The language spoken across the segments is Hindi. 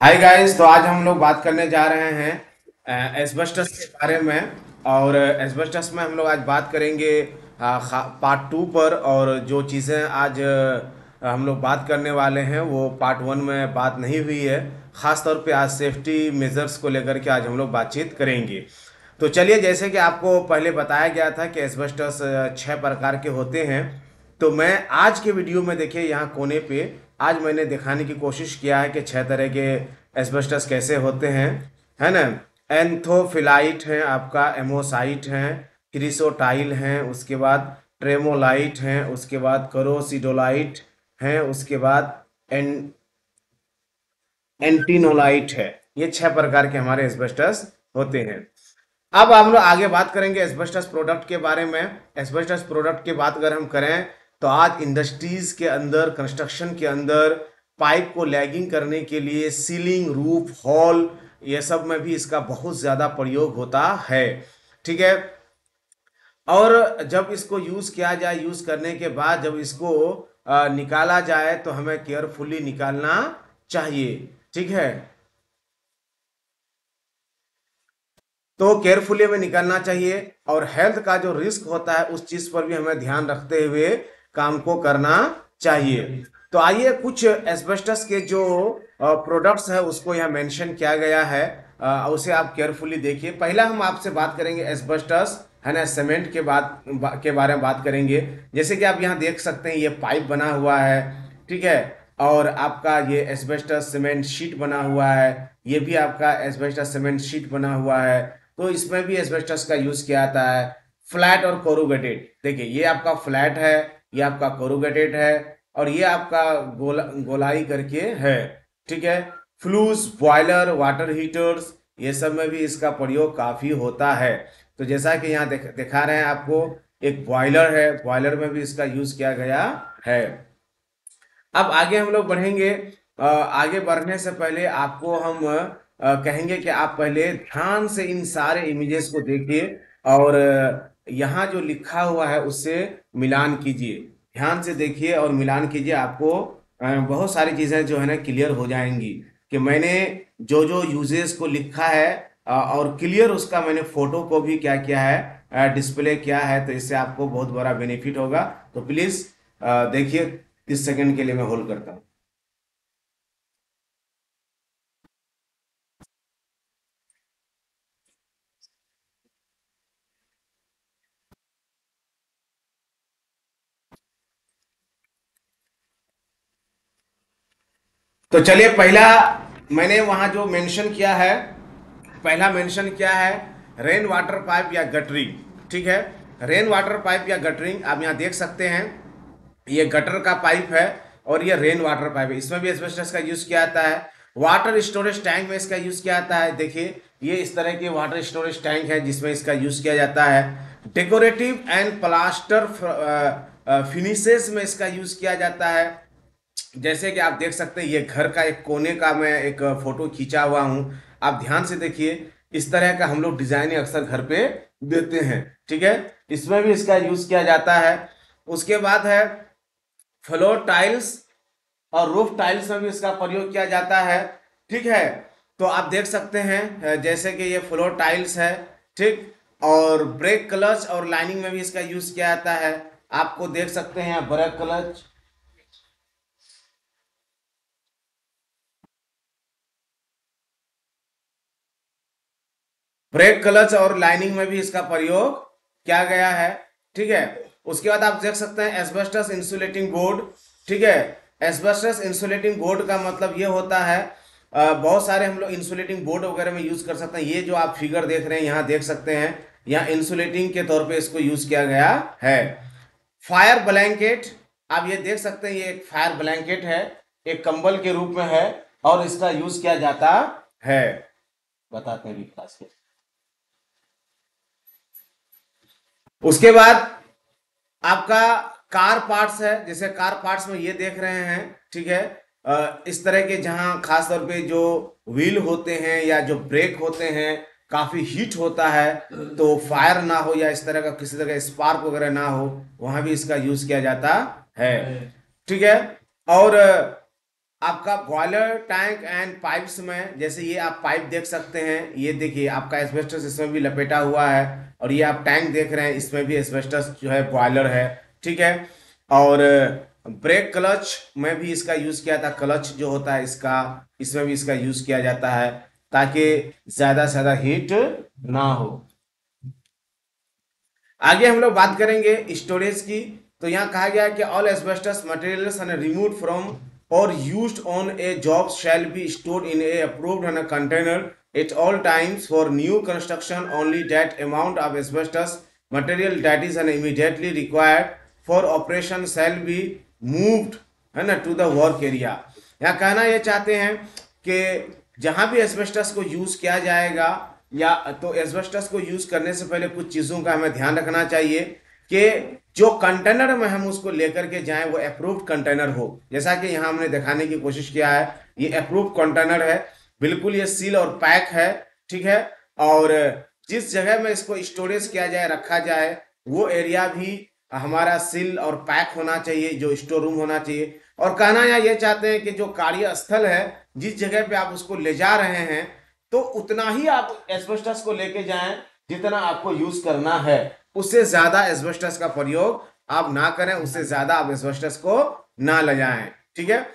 Hi guys. तो आज हम लोग बात करने जा रहे हैं एस्बेस्टस के बारे में। और एस्बेस्टस में हम लोग आज बात करेंगे पार्ट टू पर। और जो चीज़ें आज हम लोग बात करने वाले हैं वो पार्ट वन में बात नहीं हुई है। ख़ास तौर पे आज सेफ्टी मेजर्स को लेकर के आज हम लोग बातचीत करेंगे। तो चलिए, जैसे कि आपको पहले बताया गया था कि एस्बेस्टस 6 प्रकार के होते हैं। तो मैं आज के वीडियो में, देखिए यहाँ कोने पे, आज मैंने दिखाने की कोशिश किया है कि 6 तरह के एस्बेस्टस कैसे होते हैं, है ना। एंथोफिलाइट है, आपका एमोसाइट है, क्रिसोटाइल है, उसके बाद ट्रेमोलाइट है, उसके बाद करोसिडोलाइट है, उसके बाद एन एंटीनोलाइट है। ये 6 प्रकार के हमारे एस्बेस्टस होते हैं। अब हम लोग आगे बात करेंगे एस्बेस्टस प्रोडक्ट के बारे में। एस्बेस्टस प्रोडक्ट की बात अगर हम करें तो आज इंडस्ट्रीज के अंदर, कंस्ट्रक्शन के अंदर पाइप को लैगिंग करने के लिए सीलिंग, रूफ, हॉल, ये सब में भी इसका बहुत ज़्यादा प्रयोग होता है। ठीक है। और जब इसको यूज़ किया जाए, यूज़ करने के बाद जब इसको निकाला जाए तो हमें केयरफुली निकालना चाहिए। ठीक है। तो केयरफुली हमें निकालना चाहिए। और हेल्थ का जो रिस्क होता है उस चीज पर भी हमें ध्यान रखते हुए काम को करना चाहिए। तो आइए, कुछ एस्बेस्टस के जो प्रोडक्ट्स है उसको यहाँ मेंशन किया गया है। उसे आप केयरफुली देखिए। पहला हम आपसे बात करेंगे एस्बेस्टस, है ना, सीमेंट के बारे में बात करेंगे। जैसे कि आप यहाँ देख सकते हैं, ये पाइप बना हुआ है। ठीक है। और आपका ये एस्बेस्टस सीमेंट शीट बना हुआ है। ये भी आपका एस्बेस्टस सीमेंट शीट बना हुआ है। तो इसमें भी एस्बेस्टस का यूज किया जाता है। फ्लैट और कोरुगेटेड, देखिए ये आपका फ्लैट है, ये आपका कोरुगेटेड है, और ये आपका गोलाई करके है। ठीक है। फ्लूस, बॉयलर, वाटर हीटर्स, ये सब में भी इसका प्रयोग काफी होता है। तो जैसा कि यहाँ दिखा रहे हैं आपको, एक बॉयलर है, बॉयलर में भी इसका यूज किया गया है। अब आगे हम लोग बढ़ेंगे। आगे बढ़ने से पहले आपको हम कहेंगे कि आप पहले ध्यान से इन सारे इमेजेस को देखिए। और यहाँ जो लिखा हुआ है उससे मिलान कीजिए। ध्यान से देखिए और मिलान कीजिए। आपको बहुत सारी चीजें जो है ना क्लियर हो जाएंगी कि मैंने जो जो यूजेस को लिखा है, और क्लियर उसका मैंने फोटो को भी क्या किया है, डिस्प्ले किया है। तो इससे आपको बहुत बड़ा बेनिफिट होगा। तो प्लीज देखिए, 30 सेकंड के लिए मैं होल्ड करता हूँ। तो चलिए, पहला मैंने वहां जो मेंशन किया है, पहला मेंशन किया है रेन वाटर पाइप या गटरिंग। ठीक है। रेन वाटर पाइप या गटरिंग आप यहाँ देख सकते हैं। ये गटर का पाइप है और ये रेन वाटर पाइप है। इसमें भी एस्बेस्टस का यूज किया जाता है। वाटर स्टोरेज टैंक में इसका यूज किया जाता है। देखिए, ये इस तरह के वाटर स्टोरेज टैंक है जिसमें इसका यूज किया जाता है। डेकोरेटिव एंड प्लास्टर फिनिशेस में इसका यूज किया जाता है। जैसे कि आप देख सकते हैं, ये घर का एक कोने का मैं एक फोटो खींचा हुआ हूं। आप ध्यान से देखिए, इस तरह का हम लोग डिजाइन अक्सर घर पे देते हैं। ठीक है। इसमें भी इसका यूज किया जाता है। उसके बाद है फ्लोर टाइल्स और रूफ टाइल्स में भी इसका प्रयोग किया जाता है। ठीक है। तो आप देख सकते हैं, जैसे कि ये फ्लोर टाइल्स है। ठीक। और ब्रेक क्लच और लाइनिंग में भी इसका यूज किया जाता है। आपको देख सकते हैं ब्रेक क्लच, ब्रेक क्लच और लाइनिंग में भी इसका प्रयोग किया गया है। ठीक है। उसके बाद आप देख सकते हैं एस्बेस्टस इंसुलेटिंग बोर्ड। ठीक है। एस्बेस्टस इंसुलेटिंग बोर्ड का मतलब ये होता है, बहुत सारे हम लोग इंसुलेटिंग बोर्ड वगैरह में यूज कर सकते हैं। ये जो आप फिगर देख रहे हैं यहाँ देख सकते हैं, यहाँ इंसुलेटिंग के तौर पे इसको यूज किया गया है। फायर ब्लैंकेट, आप ये देख सकते हैं, ये एक फायर ब्लैंकेट है, एक कंबल के रूप में है, और इसका यूज किया जाता है। बताते हैं विकास के। उसके बाद आपका कार पार्ट्स है। जैसे कार पार्ट्स में ये देख रहे हैं। ठीक है। इस तरह के जहां खास तौर पे जो व्हील होते हैं या जो ब्रेक होते हैं, काफी हीट होता है, तो फायर ना हो या इस तरह का किसी तरह का स्पार्क वगैरह ना हो, वहां भी इसका यूज किया जाता है। ठीक है। और आपका बॉयलर टैंक एंड पाइप्स में, जैसे ये आप पाइप देख सकते हैं, ये देखिए आपका एस्बेस्टस इसमें भी लपेटा हुआ है, और ये आप टैंक देख रहे हैं, इसमें भी एस्बेस्टस जो है बॉयलर है, ठीक है। और ब्रेक क्लच में भी इसका यूज किया था, क्लच जो होता है इसका, इसमें भी इसका यूज किया जाता है ताकि ज्यादा से ज्यादा हीट ना हो। आगे हम लोग बात करेंगे स्टोरेज की। तो यहाँ कहा गया है कि all asbestos materials and removed from और used on a job shall be stored in a approved and container at all times for new construction. Only that amount of asbestos material that is immediately required for operation shall be moved, है ना, to the work area। यहाँ कहना ये चाहते हैं कि जहां भी एस्बेस्टस को यूज किया जाएगा, या तो एस्बेस्टस को यूज करने से पहले कुछ चीजों का हमें ध्यान रखना चाहिए कि जो कंटेनर में हम उसको लेकर के जाएं वो अप्रूव्ड कंटेनर हो। जैसा कि यहाँ हमने दिखाने की कोशिश किया है, ये अप्रूव्ड कंटेनर है, बिल्कुल ये सील और पैक है, ठीक है। और जिस जगह में इसको स्टोरेज किया जाए, रखा जाए, वो एरिया भी हमारा सील और पैक होना चाहिए, जो स्टोर रूम होना चाहिए। और कहना यहाँ ये चाहते हैं कि जो कार्यस्थल है, जिस जगह पे आप उसको ले जा रहे हैं, तो उतना ही आप एस्बेस्टस को लेके जाएं जितना आपको यूज करना है। उससे ज्यादा एस्बेस्टस का प्रयोग आप ना करें, उससे ज्यादा आप एस्बेस्टस को ना ले जाएं, ठीक है।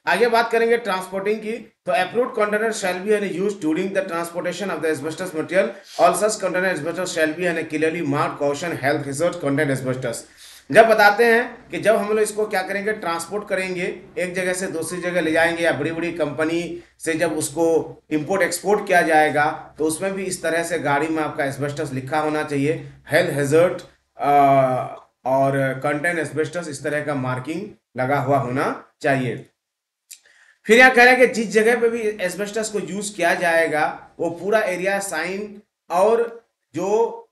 आगे बात करेंगे ट्रांसपोर्टिंग की। तो approved container shall be used during the transportation of the asbestos material. All such container asbestos shall be clearly marked caution health hazard content asbestos. जब बताते हैं कि जब हम लोग इसको क्या करेंगे, ट्रांसपोर्ट करेंगे, एक जगह से दूसरी जगह ले जाएंगे, या बड़ी बड़ी कंपनी से जब उसको इंपोर्ट एक्सपोर्ट किया जाएगा, तो उसमें भी इस तरह से गाड़ी में आपका एस्बेस्टस लिखा होना चाहिए, हेल्थ हैजर्ड और कंटेंट एस्बेस्टस, इस तरह का मार्किंग लगा हुआ होना चाहिए। फिर यहाँ कह रहे हैं कि जिस जगह पे भी एस्बेस्टस को यूज किया जाएगा वो पूरा एरिया साइन और जो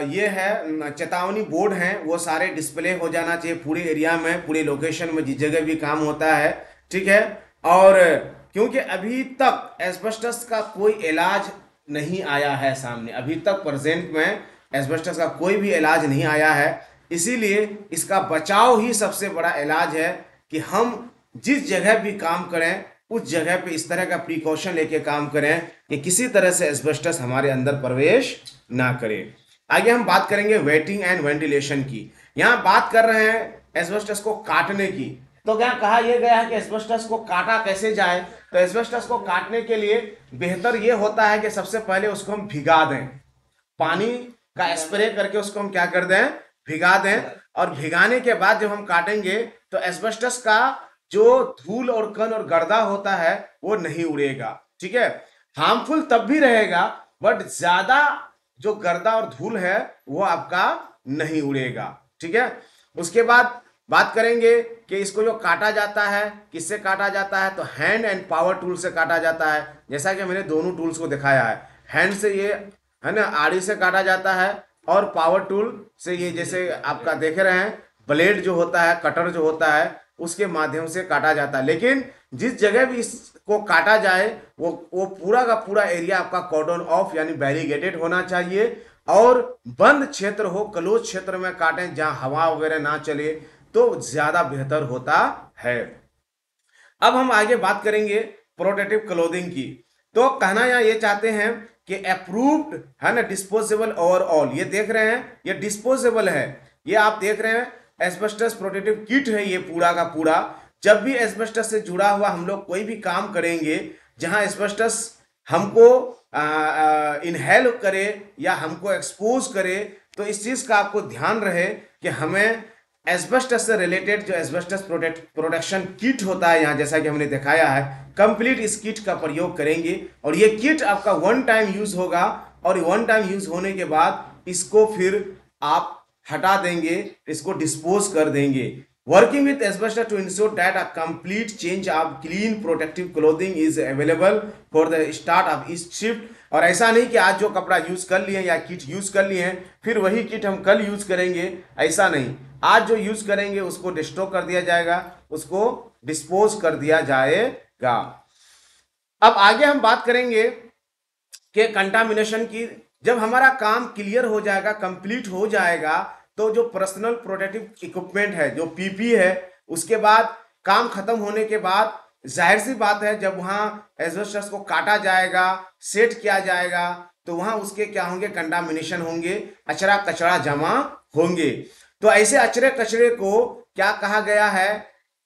ये है चेतावनी बोर्ड है वो सारे डिस्प्ले हो जाना चाहिए पूरे एरिया में, पूरे लोकेशन में, जिस जगह भी काम होता है, ठीक है। और क्योंकि अभी तक एस्बेस्टस का कोई इलाज नहीं आया है सामने, अभी तक प्रेजेंट में एस्बेस्टस का कोई भी इलाज नहीं आया है, इसीलिए इसका बचाव ही सबसे बड़ा इलाज है कि हम जिस जगह भी काम करें उस जगह पे इस तरह का प्रिकॉशन लेके काम करें कि किसी तरह से एस्बेस्टस हमारे अंदर प्रवेश ना करे। आगे हम बात करेंगे वेटिंग एंड वेंटिलेशन की। यहाँ बात कर रहे हैं एस्बेस्टस को काटने की। तो क्या कहा यह गया है कि एस्बेस्टस को काटा कैसे जाए। तो एस्बेस्टस को काटने के लिए बेहतर यह होता है कि सबसे पहले उसको हम भिगा दें, पानी का स्प्रे करके उसको हम क्या कर दें, भिगा दें। और भिगाने के बाद जब हम काटेंगे तो एस्बेस्टस का जो धूल और कण और गर्दा होता है वो नहीं उड़ेगा, ठीक है। हार्मफुल तब भी रहेगा, बट ज्यादा जो गर्दा और धूल है वो आपका नहीं उड़ेगा, ठीक है। उसके बाद बात करेंगे कि इसको जो काटा जाता है किससे काटा जाता है, तो हैंड एंड पावर टूल से काटा जाता है। जैसा कि मैंने दोनों टूल्स को दिखाया है, हैंड से ये है ना आड़ी से काटा जाता है, और पावर टूल से ये जैसे आपका देख रहे हैं ब्लेड जो होता है, कटर जो होता है, उसके माध्यम से काटा जाता है। लेकिन जिस जगह भी इसको काटा जाए वो पूरा का पूरा एरिया आपका कॉर्डन ऑफ यानी बैरिगेटेड होना चाहिए, और बंद क्षेत्र हो, क्लोज क्षेत्र में काटें जहां हवा वगैरह ना चले, तो ज्यादा बेहतर होता है। अब हम आगे बात करेंगे प्रोटेक्टिव क्लोथिंग की। तो कहना यहाँ ये चाहते हैं कि अप्रूव्ड है ना डिस्पोजेबल ओवरऑल, ये देख रहे हैं ये डिस्पोजेबल है, ये आप देख रहे हैं एस्बेस्टस प्रोटेक्टिव किट है ये पूरा का पूरा। जब भी एस्बेस्टस से जुड़ा हुआ हम लोग कोई भी काम करेंगे जहां एस्बेस्टस हमको इनहेल करे या हमको एक्सपोज करे, तो इस चीज का आपको ध्यान रहे कि हमें एस्बेस्टस से रिलेटेड जो एस्बेस्टस प्रोटेक्शन किट होता है यहाँ जैसा कि हमने दिखाया है, कंप्लीट इस किट का प्रयोग करेंगे। और ये किट आपका वन टाइम यूज होगा, और वन टाइम यूज होने के बाद इसको फिर आप हटा देंगे, इसको डिस्पोज कर देंगे। Working with asbestos to ensure that a complete change of clean protective clothing is available for the start of each shift. और ऐसा नहीं कि आज जो कपड़ा यूज कर लिए या किट यूज कर लिए हैं फिर वही किट हम कल यूज करेंगे, ऐसा नहीं। आज जो यूज करेंगे उसको डिस्ट्रॉय कर दिया जाएगा, उसको डिस्पोज कर दिया जाएगा। अब आगे हम बात करेंगे कि कंटामिनेशन की। जब हमारा काम क्लियर हो जाएगा, कंप्लीट हो जाएगा, तो जो पर्सनल प्रोटेक्टिव इक्विपमेंट है जो पीपी है, उसके बाद काम खत्म होने के बाद जाहिर सी बात है जब वहां एस्बेस्टस को काटा जाएगा, सेट किया जाएगा, तो वहां उसके क्या होंगे, कंटामिनेशन होंगे, अचरा कचरा जमा होंगे। तो ऐसे अचरे कचरे को क्या कहा गया है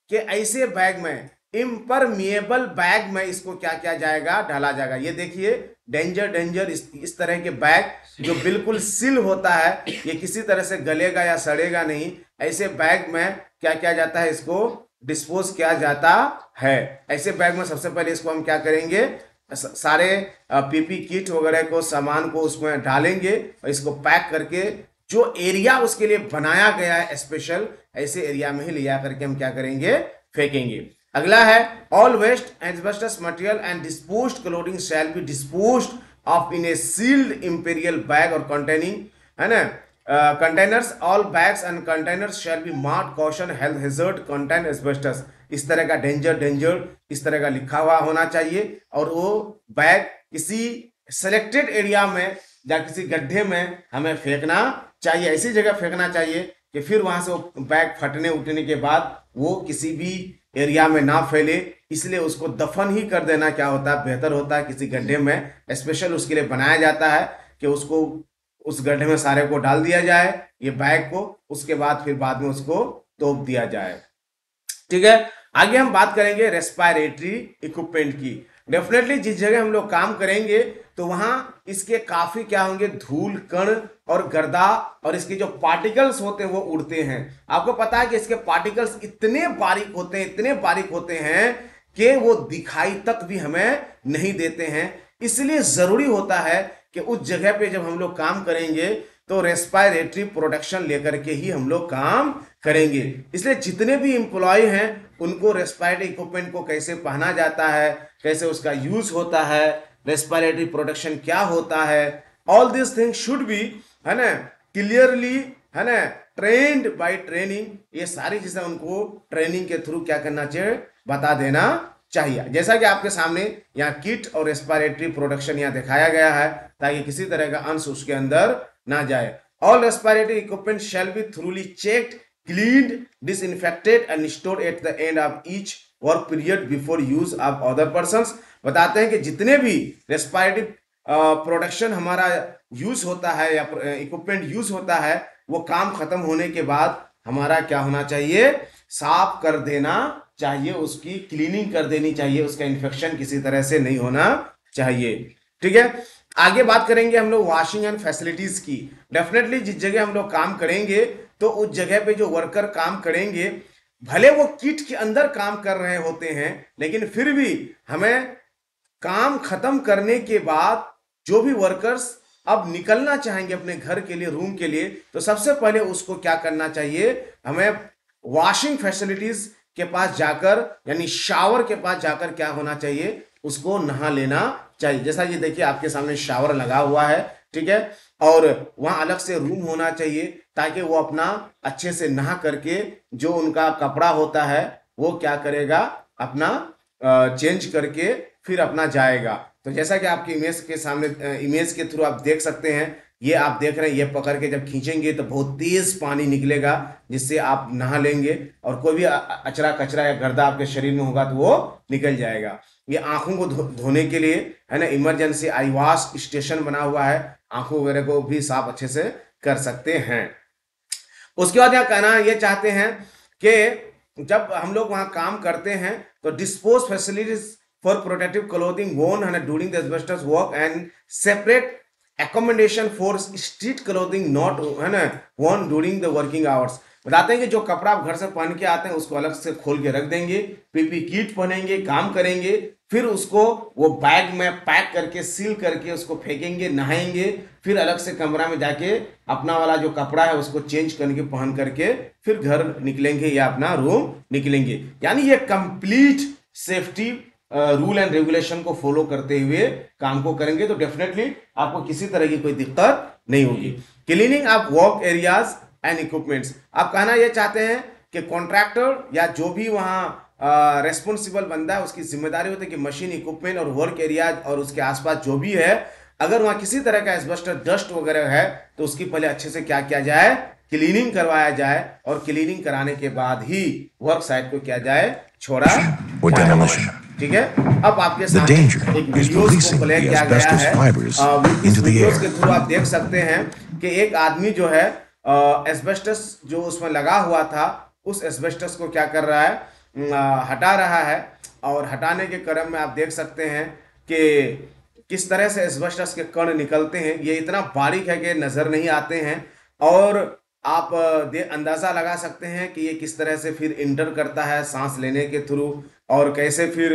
कि ऐसे बैग में, इम्परमिएबल बैग में इसको क्या किया जाएगा, डाला जाएगा। ये देखिए डेंजर डेंजर इस तरह के बैग जो बिल्कुल सील होता है, ये किसी तरह से गलेगा या सड़ेगा नहीं, ऐसे बैग में क्या किया जाता है, इसको डिस्पोज किया जाता है। ऐसे बैग में सबसे पहले इसको हम क्या करेंगे, सारे पीपी किट वगैरह को, सामान को उसमें डालेंगे और इसको पैक करके जो एरिया उसके लिए बनाया गया है स्पेशल, ऐसे एरिया में ही ले जा करके हम क्या करेंगे, फेंकेंगे। अगला है all waste asbestos material and disposed clothing shall be disposed of in a sealed imperial bag और कंटेनिंग, है ना, containers, all bags and containers shall be marked caution health hazard contain asbestos. इस तरह का डेंजर डेंजर इस तरह का लिखा हुआ होना चाहिए, और वो बैग किसी सिलेक्टेड एरिया में या किसी गड्ढे में हमें फेंकना चाहिए, ऐसी जगह फेंकना चाहिए कि फिर वहां से वो बैग फटने उठने के बाद वो किसी भी एरिया में ना फैले। इसलिए उसको दफन ही कर देना क्या होता है, बेहतर होता है। किसी गड्ढे में स्पेशल उसके लिए बनाया जाता है कि उसको उस गड्ढे में सारे को डाल दिया जाए, ये बैग को, उसके बाद फिर बाद में उसको तोप दिया जाए। ठीक है, आगे हम बात करेंगे रेस्पिरेटरी इक्विपमेंट की। डेफिनेटली जिस जगह हम लोग काम करेंगे तो वहां इसके काफी क्या होंगे, धूल कण और गर्दा और इसके जो पार्टिकल्स होते हैं वो उड़ते हैं। आपको पता है कि इसके पार्टिकल्स इतने बारीक होते हैं, इतने बारीक होते हैं कि वो दिखाई तक भी हमें नहीं देते हैं। इसलिए जरूरी होता है कि उस जगह पे जब हम लोग काम करेंगे तो रेस्पिरेटरी प्रोटेक्शन लेकर के ही हम लोग काम करेंगे। इसलिए जितने भी एम्प्लॉय हैं उनको रेस्पिरेटरी इक्विपमेंट को कैसे पहना जाता है, कैसे उसका यूज होता है, रेस्पिरेटरी प्रोटेक्शन क्या होता है, all this thing should be, है ना, क्लियरली, है ना, ट्रेंड बाय ट्रेनिंग। ये सारी चीजें उनको ट्रेनिंग के थ्रू क्या करना चाहिए, बता देना चाहिए। जैसा कि आपके सामने यहाँ किट और रेस्पिरेटरी प्रोटेक्शन यहाँ दिखाया गया है, ताकि किसी तरह का अंश उसके अंदर ना जाए। All respiratory equipment shall be थ्रूली checked, cleaned, disinfected and stored at the end of each work period before use of other persons। बताते हैं कि जितने भी रेस्पिरेटरी प्रोडक्शन हमारा यूज होता है या इक्विपमेंट यूज होता है, वो काम खत्म होने के बाद हमारा क्या होना चाहिए, साफ कर देना चाहिए, उसकी क्लीनिंग कर देनी चाहिए, उसका इन्फेक्शन किसी तरह से नहीं होना चाहिए। ठीक है, आगे बात करेंगे हम लोग वॉशिंग एंड फैसिलिटीज की। डेफिनेटली जिस जगह हम लोग काम करेंगे तो उस जगह पे जो वर्कर काम करेंगे, भले वो किट के अंदर काम कर रहे होते हैं, लेकिन फिर भी हमें काम खत्म करने के बाद जो भी वर्कर्स अब निकलना चाहेंगे अपने घर के लिए, रूम के लिए, तो सबसे पहले उसको क्या करना चाहिए, हमें वॉशिंग फैसिलिटीज के पास जाकर, यानी शावर के पास जाकर क्या होना चाहिए, उसको नहा लेना चाहिए। जैसा ये देखिए आपके सामने शावर लगा हुआ है, ठीक है, और वहां अलग से रूम होना चाहिए ताकि वो अपना अच्छे से नहा करके जो उनका कपड़ा होता है वो क्या करेगा, अपना चेंज करके फिर अपना जाएगा। तो जैसा कि आपकी इमेज के सामने, इमेज के थ्रू आप देख सकते हैं, ये आप देख रहे हैं, ये पकड़ के जब खींचेंगे तो बहुत तेज पानी निकलेगा, जिससे आप नहा लेंगे और कोई भी अचरा कचरा या गर्दा आपके शरीर में होगा तो वो निकल जाएगा। ये आंखों को धोने के लिए, है ना, इमरजेंसी आई वॉश स्टेशन बना हुआ है, आंखों वगैरह को भी साफ अच्छे से कर सकते हैं। उसके बाद यहाँ कहना ये चाहते हैं कि जब हम लोग वहां काम करते हैं तो dispose facilities for protective clothing वोन, है ना, during the asbestos work and separate accommodation for street clothing not, है ना, worn during the working hours। बताते हैं कि जो कपड़ा आप घर से पहन के आते हैं उसको अलग से खोल के रख देंगे, पीपी किट पहनेंगे, काम करेंगे, फिर उसको वो बैग में पैक करके सील करके उसको फेंकेंगे, नहाएंगे, फिर अलग से कमरा में जाके अपना वाला जो कपड़ा है उसको चेंज करके पहन करके फिर घर निकलेंगे या अपना रूम निकलेंगे। यानी ये complete safety rule and regulation को फॉलो करते हुए काम को करेंगे तो डेफिनेटली आपको किसी तरह की कोई दिक्कत नहीं होगी। Cleaning of work areas and equipments, आप कहना यह चाहते हैं कि कॉन्ट्रैक्टर या जो भी वहां रेस्पॉन्सिबल बंदा है उसकी जिम्मेदारी होती है कि मशीन, इक्विपमेंट और वर्क एरियाज और उसके आसपास जो भी है, अगर वहां किसी तरह का एस्बेस्टस डस्ट वगैरह है तो उसकी पहले अच्छे से क्या किया जाए, क्लीनिंग करवाया जाए, और क्लीनिंग कराने के बाद ही वर्क साइट को किया जाए, छोड़ा or demolition. ठीक है, अब आपके The सामने danger एक is वीडियोस releasing को प्ले the किया गया asbestos है। fibers इस into the वीडियोस के air. थ्रू आप देख सकते हैं कि एक आदमी जो है एस्बेस्टस जो उसमें लगा हुआ था उस एस्बेस्टस को क्या कर रहा है, हटा रहा है। और हटाने के क्रम में आप देख सकते हैं कि किस तरह से एस्बेस्टस के कण निकलते हैं। ये इतना बारीक है कि नजर नहीं आते हैं और आप अंदाजा लगा सकते हैं कि ये किस तरह से फिर इंटर करता है सांस लेने के थ्रू और कैसे फिर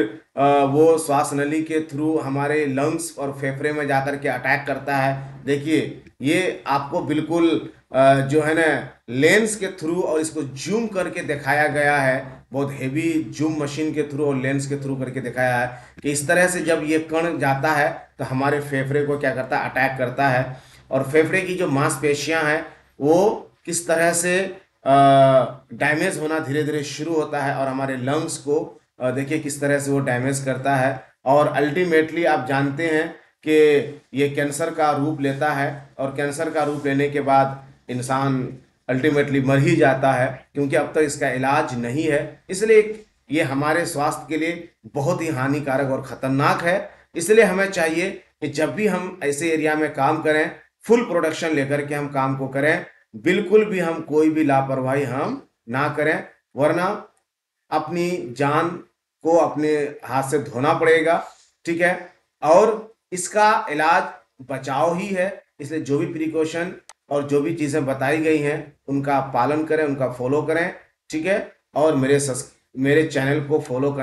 वो श्वास नली के थ्रू हमारे लंग्स और फेफड़े में जाकर के अटैक करता है। देखिए ये आपको बिल्कुल जो है ना लेंस के थ्रू और इसको जूम करके दिखाया गया है, बहुत हेवी जूम मशीन के थ्रू और लेंस के थ्रू करके दिखाया है कि इस तरह से जब ये कण जाता है तो हमारे फेफड़े को क्या करता है, अटैक करता है। और फेफड़े की जो मांसपेशियां हैं वो किस तरह से डैमेज होना धीरे धीरे शुरू होता है और हमारे लंग्स को देखिए किस तरह से वो डैमेज करता है। और अल्टीमेटली आप जानते हैं कि ये कैंसर का रूप लेता है और कैंसर का रूप लेने के बाद इंसान अल्टीमेटली मर ही जाता है क्योंकि अब तक इसका इलाज नहीं है। इसलिए ये हमारे स्वास्थ्य के लिए बहुत ही हानिकारक और खतरनाक है। इसलिए हमें चाहिए कि जब भी हम ऐसे एरिया में काम करें फुल प्रोडक्शन लेकर के हम काम को करें, बिल्कुल भी हम कोई भी लापरवाही हम ना करें, वरना अपनी जान को अपने हाथ से धोना पड़ेगा। ठीक है, और इसका इलाज बचाव ही है। इसलिए जो भी प्रिकॉशन और जो भी चीजें बताई गई हैं उनका पालन करें, उनका फॉलो करें। ठीक है, और मेरे चैनल को फॉलो करें।